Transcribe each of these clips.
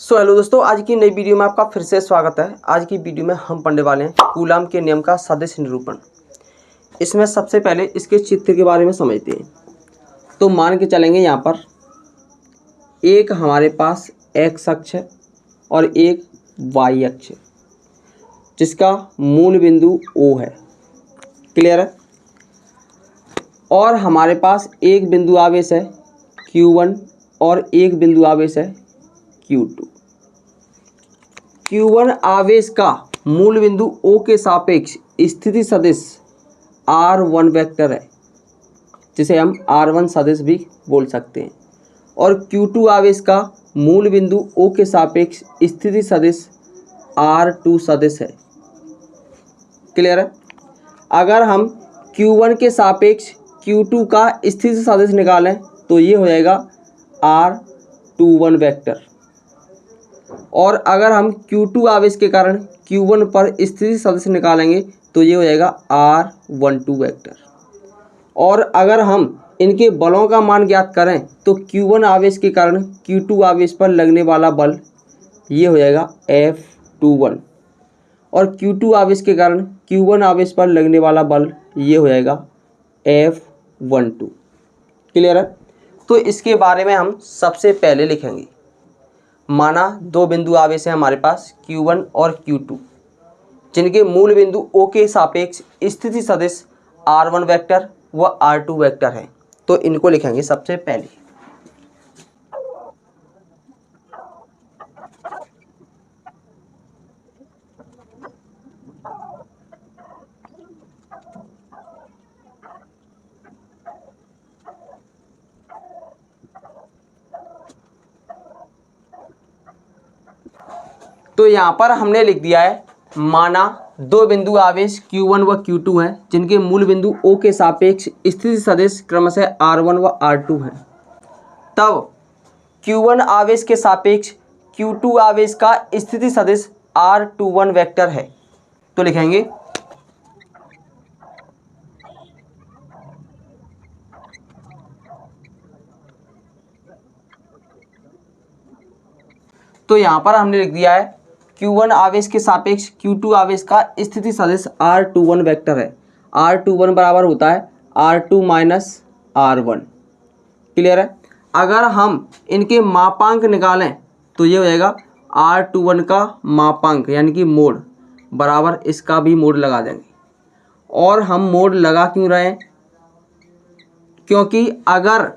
Hello दोस्तों, आज की नई वीडियो में आपका फिर से स्वागत है। आज की वीडियो में हम पढ़ने वाले हैं कूलाम के नियम का सदिश निरूपण। इसमें सबसे पहले इसके चित्र के बारे में समझते हैं। तो मान के चलेंगे, यहाँ पर एक हमारे पास एक्स अक्ष है और एक वाई अक्ष है, जिसका मूल बिंदु O है। क्लियर है। और हमारे पास एक बिंदु आवेश है Q1 और एक बिंदु आवेश है Q2। Q1 आवेश का मूल बिंदु O के सापेक्ष स्थिति सदिश R1 वेक्टर है, जिसे हम R1 सदिश भी बोल सकते हैं। और Q2 आवेश का मूल बिंदु O के सापेक्ष स्थिति सदिश R2 सदिश है। क्लियर है। अगर हम Q1 के सापेक्ष Q2 का स्थिति सदिश निकालें तो ये हो जाएगा R21 वेक्टर। और अगर हम Q2 आवेश के कारण Q1 पर स्थिति सदिश निकालेंगे तो ये हो जाएगा R12 वेक्टर। और अगर हम इनके बलों का मान ज्ञात करें तो Q1 आवेश के कारण Q2 आवेश पर लगने वाला बल ये हो जाएगा F21 और Q2 आवेश के कारण Q1 आवेश पर लगने वाला बल ये हो जाएगा F12। क्लियर है। तो इसके बारे में हम सबसे पहले लिखेंगे। माना दो बिंदु आवेश हैं हमारे पास Q1 और Q2, जिनके मूल बिंदु O के सापेक्ष स्थिति सदिश R1 वेक्टर व R2 वेक्टर है। तो इनको लिखेंगे सबसे पहले। तो यहाँ पर हमने लिख दिया है, माना दो बिंदु आवेश Q1 व Q2 हैं, जिनके मूल बिंदु O के सापेक्ष स्थिति सदिश क्रमशः R1 व R2 हैं। तब Q1 आवेश के सापेक्ष Q2 आवेश का स्थिति सदिश R21 वेक्टर है। तो लिखेंगे तो यहाँ पर हमने लिख दिया है Q1 आवेश के सापेक्ष Q2 आवेश का स्थिति सदिश R21 वेक्टर है। R21 बराबर होता है R2 माइनस R1। क्लियर है। अगर हम इनके मापांक निकालें तो ये हो जाएगा R21 का मापांक यानी कि मोड बराबर इसका भी मोड लगा देंगे। और हम मोड लगा क्यों रहे हैं? क्योंकि अगर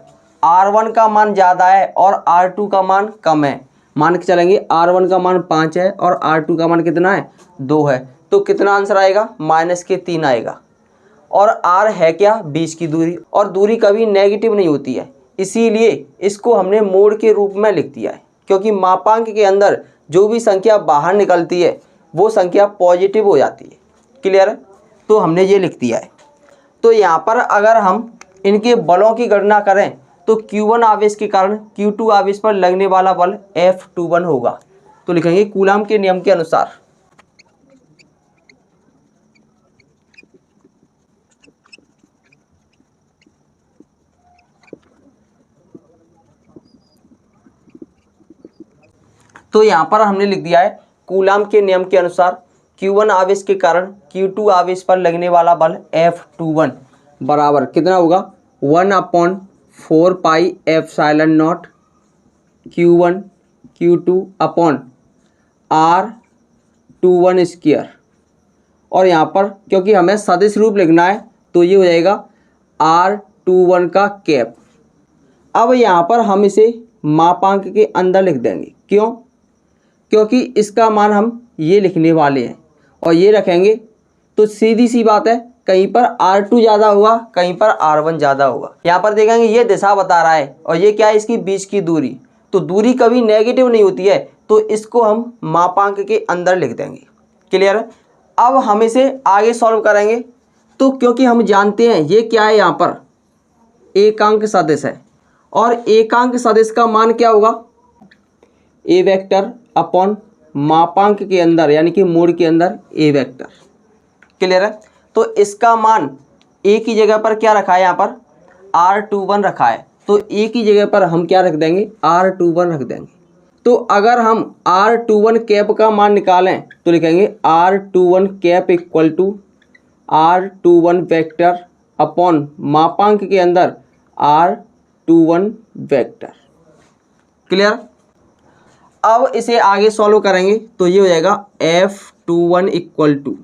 R1 का मान ज़्यादा है और R2 का मान कम है, मान के चलेंगे R1 का मान 5 है और R2 का मान कितना है 2 है, तो कितना आंसर आएगा -3 आएगा। और R है क्या 20 की दूरी, और दूरी कभी नेगेटिव नहीं होती है, इसीलिए इसको हमने मोड के रूप में लिख दिया है। क्योंकि मापांक के अंदर जो भी संख्या बाहर निकलती है वो संख्या पॉजिटिव हो जाती है। क्लियर है। तो हमने ये लिख दिया है। तो यहाँ पर अगर हम इनके बलों की गणना करें तो Q1 आवेश के कारण Q2 आवेश पर लगने वाला बल F21 होगा। तो लिखेंगे कूलाम के नियम के अनुसार तो यहाँ पर हमने लिख दिया है कूलाम के नियम के अनुसार Q1 आवेश के कारण Q2 आवेश पर लगने वाला बल F21 बराबर कितना होगा 1/4 pi epsilon not Q1 Q2 upon R21 square. और यहाँ पर क्योंकि हमें सदिश रूप लिखना है तो ये हो जाएगा R21 का कैप। अब यहाँ पर हम इसे मापांक के अंदर लिख देंगे। क्यों? क्योंकि इसका मान हम ये लिखने वाले हैं और ये रखेंगे तो सीधी सी बात है, कहीं पर R2 ज़्यादा होगा, कहीं पर R1 ज़्यादा होगा। यहाँ पर देखेंगे ये दिशा बता रहा है और ये क्या है इसकी बीच की दूरी, तो दूरी कभी नेगेटिव नहीं होती है, तो इसको हम मापांक के अंदर लिख देंगे। क्लियर है। अब हम इसे आगे सॉल्व करेंगे तो क्योंकि हम जानते हैं ये क्या है, यहाँ पर एकांक सदिश है और एकांक सदिश का मान क्या होगा A वेक्टर अपॉन मापांक के अंदर यानी कि मोड के अंदर A वेक्टर। क्लियर है। तो इसका मान A की जगह पर क्या रखा है, यहाँ पर R21 रखा है, तो A की जगह पर हम क्या रख देंगे R21 रख देंगे। तो अगर हम R21 कैप का मान निकालें तो लिखेंगे R21 cap equal to R21 vector upon मापांक के अंदर R21 वेक्टर। क्लियर। अब इसे आगे सॉल्व करेंगे तो ये हो जाएगा F21 equal to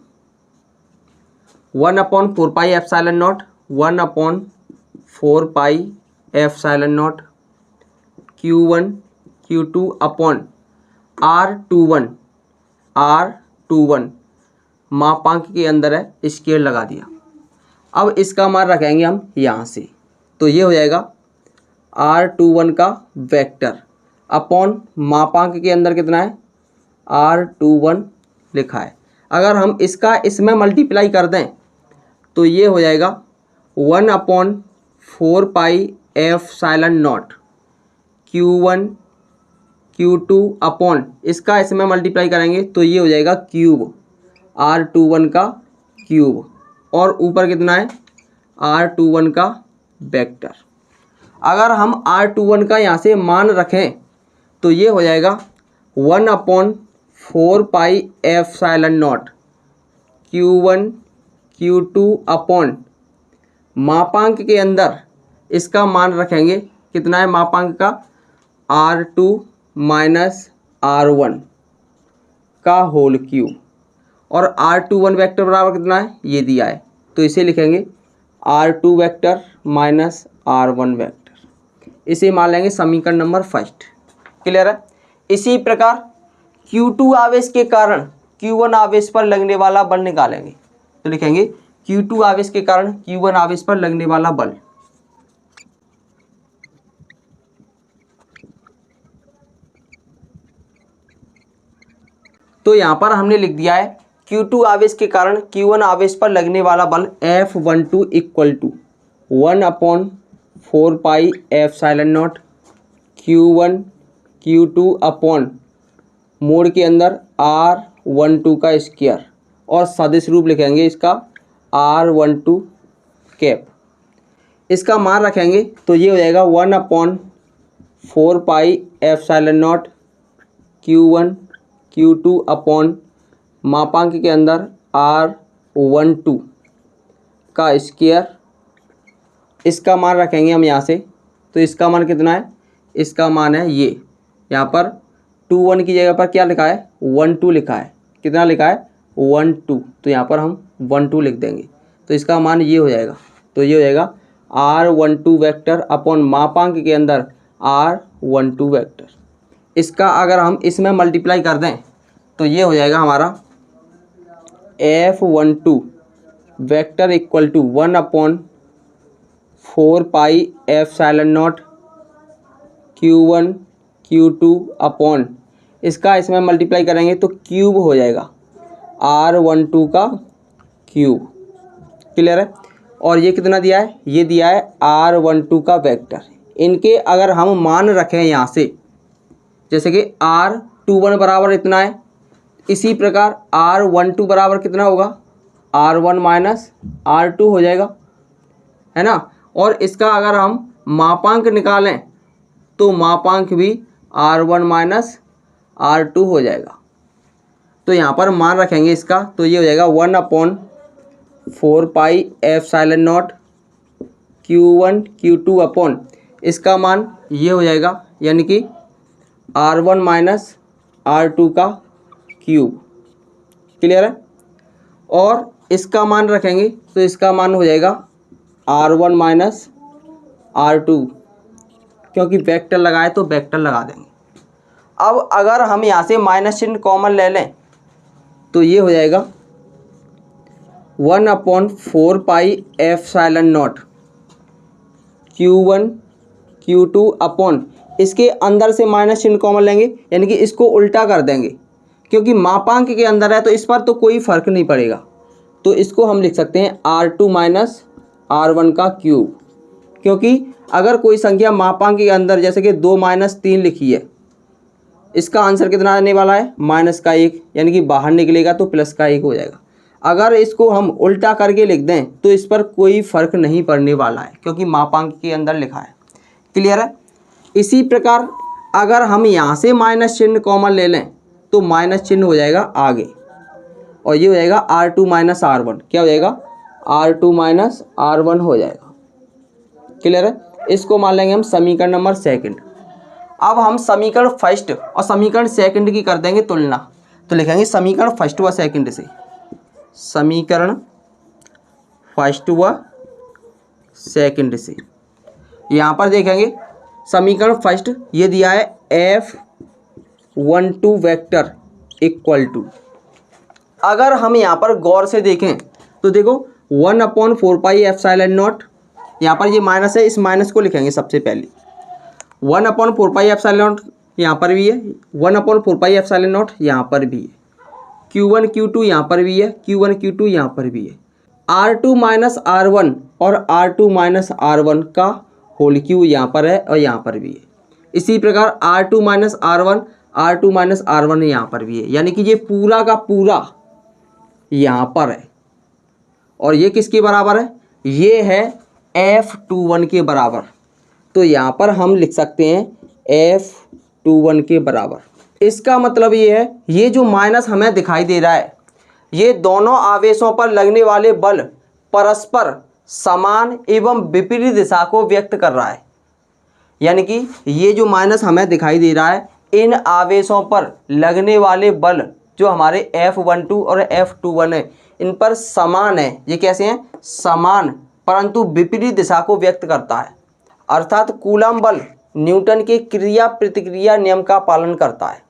1/4πε0 1/4πε0 Q1 Q2 upon R21 मापांक के अंदर है, स्केयर लगा दिया। अब इसका मान रखेंगे हम यहाँ से, तो ये हो जाएगा R21 का वेक्टर अपॉन मापांक के अंदर कितना है R21 लिखा है। अगर हम इसका इसमें मल्टीप्लाई कर दें तो ये हो जाएगा 1/4πε0 Q1 Q2 अपॉन इसका इसमें मल्टीप्लाई करेंगे तो ये हो जाएगा क्यूब R21 का क्यूब, और ऊपर कितना है R21 का वेक्टर। अगर हम R21 का यहाँ से मान रखें तो ये हो जाएगा 1/4πε0 Q1 Q2 अपॉन मापांक के अंदर इसका मान रखेंगे कितना है मापांक का R2 माइनस R1 का होल क्यूब, और R21 वेक्टर बराबर कितना है ये दिया है, तो इसे लिखेंगे R2 vector minus R1 vector. इसे मान लेंगे समीकरण नंबर फर्स्ट। क्लियर है। इसी प्रकार Q2 आवेश के कारण Q1 आवेश पर लगने वाला बल निकालेंगे, तो लिखेंगे Q2 आवेश के कारण Q1 आवेश पर लगने वाला बल। तो यहाँ पर हमने लिख दिया है Q2 आवेश के कारण Q1 आवेश पर लगने वाला बल F12 equal to 1/4πε0 Q1 Q2 upon मोड़ के अंदर R12 का स्क्वायर, और सदिश रूप लिखेंगे इसका R12 कैप। इसका मान रखेंगे तो ये हो जाएगा 1/4πε0 Q1 Q2 अपॉन मापांक के अंदर R12 का स्क्वायर। इसका मान रखेंगे हम यहाँ से, तो इसका मान कितना है, इसका मान है ये, यहाँ पर 21 की जगह पर क्या लिखा है 12 लिखा है, कितना लिखा है 12, तो यहाँ पर हम 12 लिख देंगे, तो इसका मान ये हो जाएगा, तो ये हो जाएगा R12 वेक्टर अपॉन मापांक के अंदर R12 वेक्टर। इसका अगर हम इसमें मल्टीप्लाई कर दें तो ये हो जाएगा हमारा F12 vector equal to 1/4πε0 Q1 Q2 upon इसका इसमें मल्टीप्लाई करेंगे तो क्यूब हो जाएगा R12 का क्यूब। क्लियर है। और ये कितना दिया है, ये दिया है R12 का वेक्टर। इनके अगर हम मान रखें यहाँ से, जैसे कि R21 बराबर इतना है, इसी प्रकार R12 बराबर कितना होगा R1 माइनस R2 हो जाएगा, है ना। और इसका अगर हम मापांक निकालें तो मापांक भी R1 माइनस R2 हो जाएगा। तो यहाँ पर मान रखेंगे इसका, तो ये हो जाएगा 1/4πε0 Q1 Q2 अपॉन इसका मान ये हो जाएगा, यानी कि R1 माइनस R2 का क्यूब। क्लियर है। और इसका मान रखेंगे तो इसका मान हो जाएगा R1 माइनस R2, क्योंकि वेक्टर लगाए तो वेक्टर लगा देंगे। अब अगर हम यहाँ से माइनस चिन्ह कॉमन ले लें तो ये हो जाएगा 1/4πε0 Q1 Q2 अपॉन इसके अंदर से माइनस चिन्ह कॉमन लेंगे, यानी कि इसको उल्टा कर देंगे, क्योंकि मापांक के अंदर है तो इस पर तो कोई फर्क नहीं पड़ेगा। तो इसको हम लिख सकते हैं R2 माइनस R1 का क्यूब, क्योंकि अगर कोई संख्या मापांक के अंदर जैसे कि 2 माइनस 3 लिखी है, इसका आंसर कितना आने वाला है -1, यानी कि बाहर निकलेगा तो +1 हो जाएगा। अगर इसको हम उल्टा करके लिख दें तो इस पर कोई फर्क नहीं पड़ने वाला है, क्योंकि मापांक के अंदर लिखा है। क्लियर है। इसी प्रकार अगर हम यहाँ से माइनस चिन्ह कॉमन ले लें तो माइनस चिन्ह हो जाएगा आगे, और ये हो जाएगा R2 माइनस R1। क्या हो जाएगा? R2 माइनस R1 हो जाएगा। क्लियर है? इसको मान लेंगे हम समीकरण नंबर सेकंड। अब हम समीकरण फर्स्ट और समीकरण सेकंड की कर देंगे तुलना। तो लिखेंगे समीकरण फर्स्ट व सेकंड से, समीकरण फर्स्ट व सेकंड से। यहाँ पर देखेंगे समीकरण फर्स्ट ये दिया है F12 वेक्टर इक्वल टू, अगर हम यहाँ पर गौर से देखें तो देखो 1/4πε0, यहाँ पर ये माइनस है, इस माइनस को लिखेंगे सबसे पहले। 1/4πε0 यहाँ पर भी है, 1/4πε0 यहाँ पर भी है, Q1 Q2 यहाँ पर भी है, Q1 Q2 यहाँ पर भी है। R2 माइनस R1 और R2 माइनस R1 का होल क्यू यहाँ पर है और यहाँ पर भी है। इसी प्रकार R2 minus R1, R2 minus R1 यहाँ पर भी है, यानी कि ये पूरा का पूरा यहाँ पर है। और ये किसके बराबर है? ये है F21 के बराबर। तो यहाँ पर हम लिख सकते हैं F21 के बराबर। इसका मतलब ये है, ये जो माइनस हमें दिखाई दे रहा है, ये दोनों आवेशों पर लगने वाले बल परस्पर समान एवं विपरीत दिशा को व्यक्त कर रहा है। यानी कि ये जो माइनस हमें दिखाई दे रहा है, इन आवेशों पर लगने वाले बल जो हमारे F12 और F21 है, इन पर समान है। ये कैसे हैं? समान, परंतु विपरीत दिशा को व्यक्त करता है। अर्थात कूलम बल न्यूटन के क्रिया प्रतिक्रिया नियम का पालन करता है।